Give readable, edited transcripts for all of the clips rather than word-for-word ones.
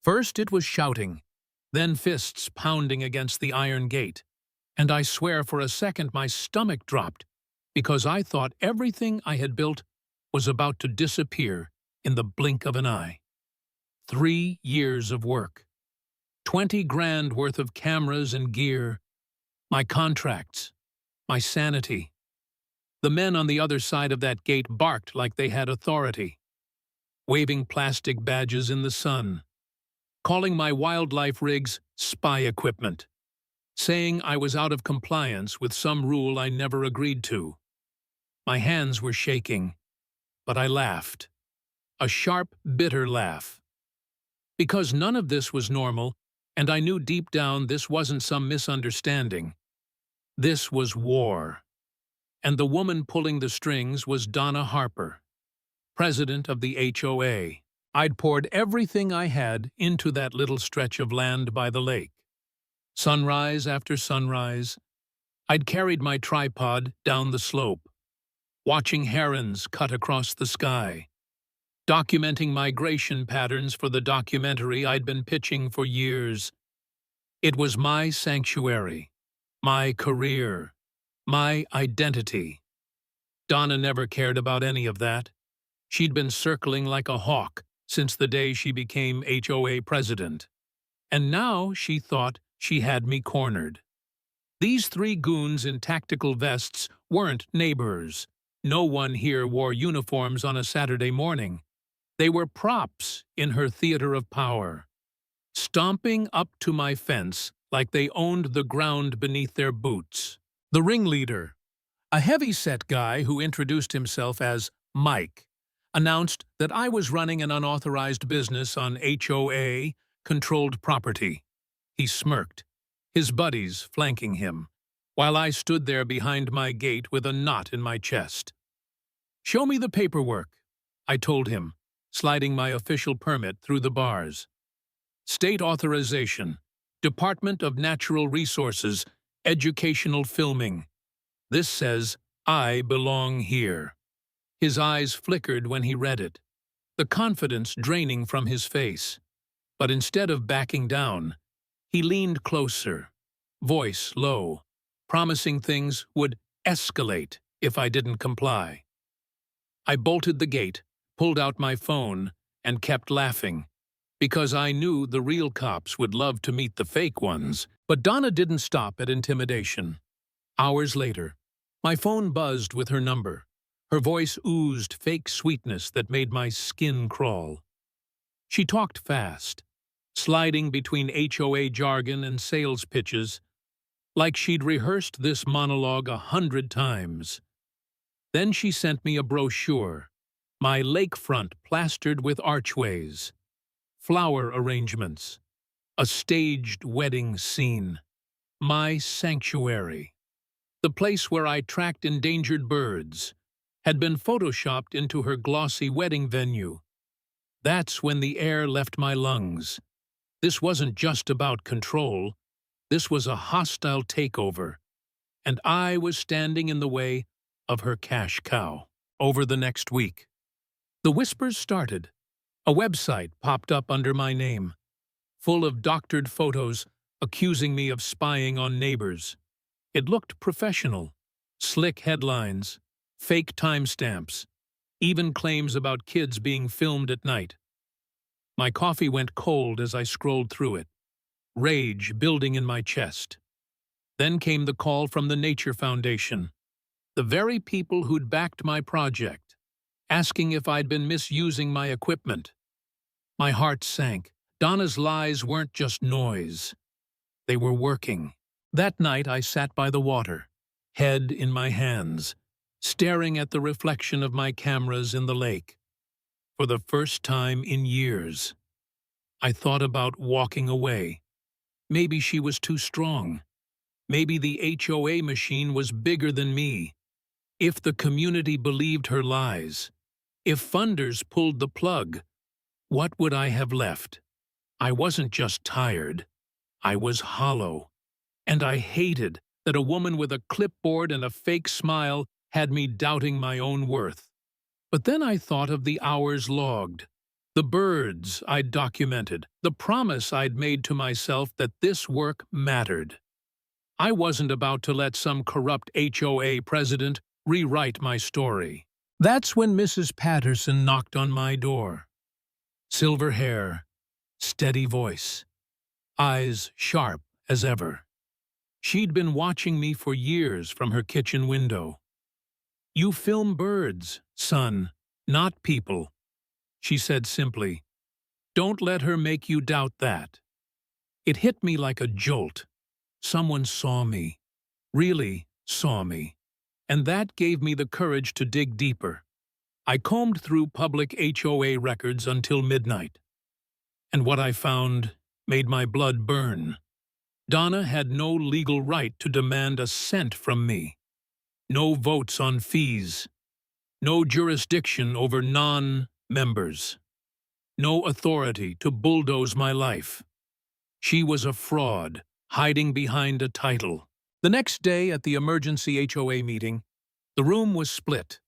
First it was shouting, then fists pounding against the iron gate, and I swear for a second my stomach dropped because I thought everything I had built was about to disappear in the blink of an eye. 3 years of work, 20 grand worth of cameras and gear, my contracts, my sanity. The men on the other side of that gate barked like they had authority, waving plastic badges in the sun, calling my wildlife rigs spy equipment, saying I was out of compliance with some rule I never agreed to. My hands were shaking, but I laughed. A sharp, bitter laugh. Because none of this was normal, and I knew deep down this wasn't some misunderstanding. This was war. And the woman pulling the strings was Donna Harper, president of the HOA. I'd poured everything I had into that little stretch of land by the lake. Sunrise after sunrise, I'd carried my tripod down the slope, watching herons cut across the sky, documenting migration patterns for the documentary I'd been pitching for years. It was my sanctuary, my career, my identity. Donna never cared about any of that. She'd been circling like a hawk since the day she became HOA president. And now she thought she had me cornered. These 3 goons in tactical vests weren't neighbors. No one here wore uniforms on a Saturday morning. They were props in her theater of power, stomping up to my fence like they owned the ground beneath their boots. The ringleader, a heavy-set guy who introduced himself as Mike, announced that I was running an unauthorized business on HOA-controlled property. He smirked, his buddies flanking him, while I stood there behind my gate with a knot in my chest. "Show me the paperwork," I told him, sliding my official permit through the bars. "State authorization, Department of Natural Resources, educational filming. This says I belong here." His eyes flickered when he read it, the confidence draining from his face. But instead of backing down, he leaned closer, voice low, promising things would escalate if I didn't comply. I bolted the gate, pulled out my phone, and kept laughing, because I knew the real cops would love to meet the fake ones. But Donna didn't stop at intimidation. Hours later, my phone buzzed with her number. Her voice oozed fake sweetness that made my skin crawl. She talked fast, sliding between HOA jargon and sales pitches, like she'd rehearsed this monologue 100 times. Then she sent me a brochure, my lakefront plastered with archways, flower arrangements, a staged wedding scene, my sanctuary. The place where I tracked endangered birds had been photoshopped into her glossy wedding venue. That's when the air left my lungs. This wasn't just about control. This was a hostile takeover, and I was standing in the way of her cash cow. Over the next week, the whispers started. A website popped up under my name, full of doctored photos accusing me of spying on neighbors. It looked professional, slick headlines, fake timestamps, even claims about kids being filmed at night. My coffee went cold as I scrolled through it, rage building in my chest. Then came the call from the Nature Foundation, the very people who'd backed my project, asking if I'd been misusing my equipment. My heart sank. Donna's lies weren't just noise. They were working. That night I sat by the water, head in my hands, staring at the reflection of my cameras in the lake. For the first time in years, I thought about walking away. Maybe she was too strong. Maybe the HOA machine was bigger than me. If the community believed her lies, if funders pulled the plug, what would I have left? I wasn't just tired. I was hollow. And I hated that a woman with a clipboard and a fake smile had me doubting my own worth. But then I thought of the hours logged, The birds I'd documented, the promise I'd made to myself that this work mattered. I wasn't about to let some corrupt HOA president rewrite my story. That's when Mrs. Patterson knocked on my door. Silver hair, steady voice, eyes sharp as ever. She'd been watching me for years from her kitchen window. "You film birds, son, not people," she said simply. "Don't let her make you doubt that." It hit me like a jolt. Someone saw me, really saw me, and that gave me the courage to dig deeper. I combed through public HOA records until midnight, and what I found made my blood burn. Donna had no legal right to demand a cent from me. No votes on fees. No jurisdiction over non-members. No authority to bulldoze my life. She was a fraud, hiding behind a title. The next day at the emergency HOA meeting, the room was split.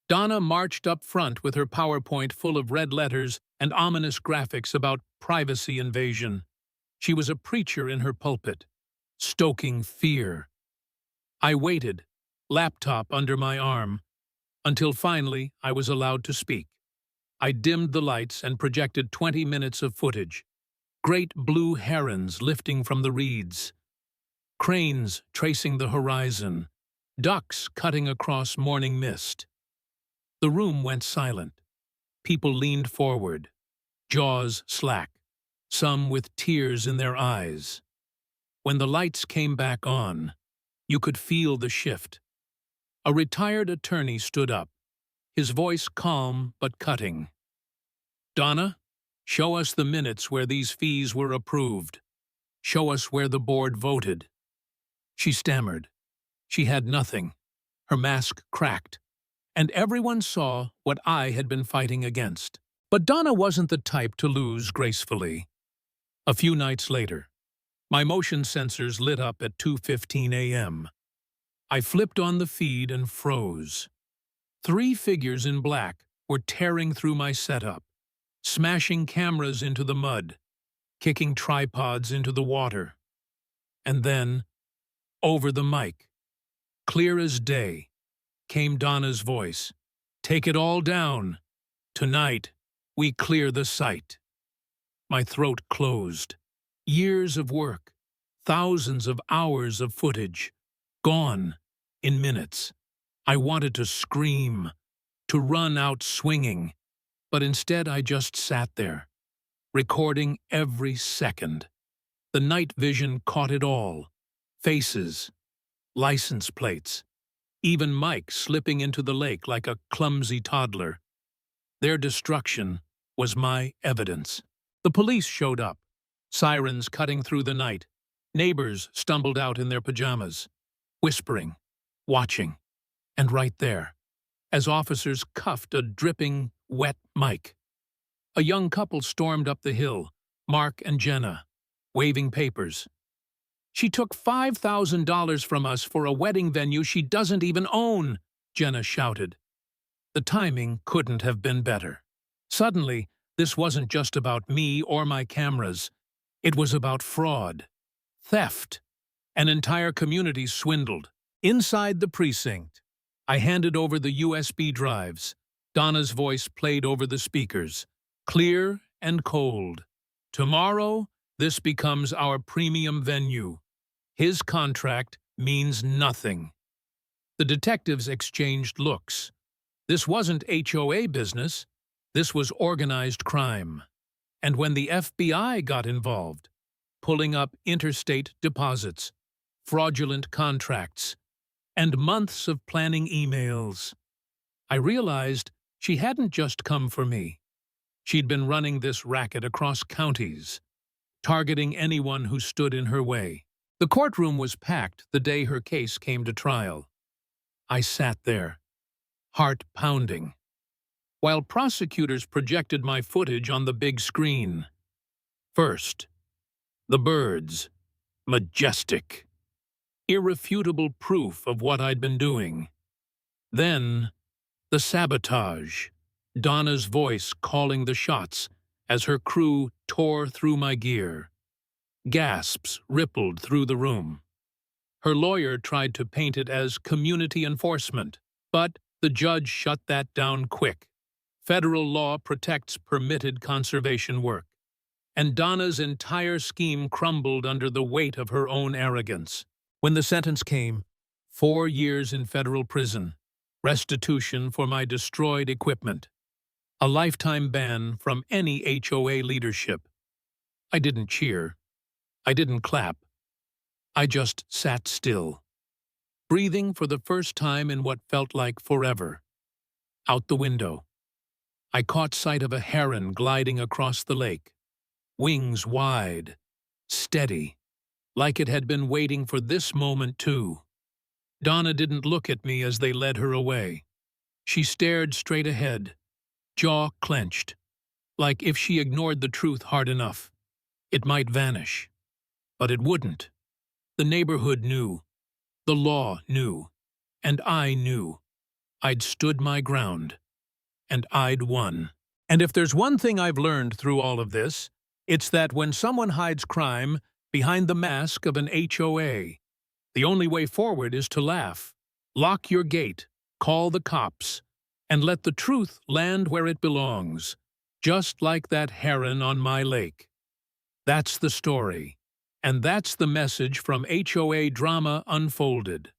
Donna marched up front with her PowerPoint full of red letters and ominous graphics about privacy invasion. She was a preacher in her pulpit, stoking fear. I waited, laptop under my arm, until finally I was allowed to speak. I dimmed the lights and projected 20 minutes of footage. Great blue herons lifting from the reeds, cranes tracing the horizon, ducks cutting across morning mist. The room went silent. People leaned forward, jaws slack, some with tears in their eyes. When the lights came back on, you could feel the shift. A retired attorney stood up, his voice calm but cutting. "Donna, show us the minutes where these fees were approved. Show us where the board voted." She stammered. She had nothing. Her mask cracked, and everyone saw what I had been fighting against. But Donna wasn't the type to lose gracefully. A few nights later, my motion sensors lit up at 2:15 a.m. I flipped on the feed and froze. 3 figures in black were tearing through my setup, smashing cameras into the mud, kicking tripods into the water. And then, over the mic, clear as day, came Donna's voice. "Take it all down. Tonight, we clear the site." My throat closed. Years of work, thousands of hours of footage, gone in minutes. I wanted to scream, to run out swinging, but instead I just sat there, recording every second. The night vision caught it all. Faces, license plates, even Mike slipping into the lake like a clumsy toddler. Their destruction was my evidence. The police showed up, sirens cutting through the night. Neighbors stumbled out in their pajamas, whispering, watching. And right there, as officers cuffed a dripping, wet Mike, a young couple stormed up the hill, Mark and Jenna, waving papers. "She took $5,000 from us for a wedding venue she doesn't even own," Jenna shouted. The timing couldn't have been better. Suddenly, this wasn't just about me or my cameras. It was about fraud, theft. An entire community swindled. Inside the precinct, I handed over the USB drives. Donna's voice played over the speakers, clear and cold. "Tomorrow, this becomes our premium venue. His contract means nothing." The detectives exchanged looks. This wasn't HOA business. This was organized crime. And when the FBI got involved, pulling up interstate deposits, fraudulent contracts, and months of planning emails, I realized she hadn't just come for me. She'd been running this racket across counties, targeting anyone who stood in her way. The courtroom was packed the day her case came to trial. I sat there, heart pounding, while prosecutors projected my footage on the big screen. First, the birds, majestic, irrefutable proof of what I'd been doing. Then, the sabotage, Donna's voice calling the shots as her crew tore through my gear. Gasps rippled through the room. Her lawyer tried to paint it as community enforcement, but the judge shut that down quick. Federal law protects permitted conservation work, and Donna's entire scheme crumbled under the weight of her own arrogance. When the sentence came, 4 years in federal prison, restitution for my destroyed equipment, a lifetime ban from any HOA leadership. I didn't cheer. I didn't clap. I just sat still, breathing for the first time in what felt like forever. Out the window, I caught sight of a heron gliding across the lake, wings wide, steady, like it had been waiting for this moment too. Donna didn't look at me as they led her away. She stared straight ahead, jaw clenched, like if she ignored the truth hard enough, it might vanish. But it wouldn't. The neighborhood knew, the law knew, and I knew. I'd stood my ground, and I'd won. And if there's one thing I've learned through all of this, it's that when someone hides crime behind the mask of an HOA, the only way forward is to laugh. Lock your gate, call the cops, and let the truth land where it belongs, just like that heron on my lake. That's the story. And that's the message from HOA Drama Unfolded.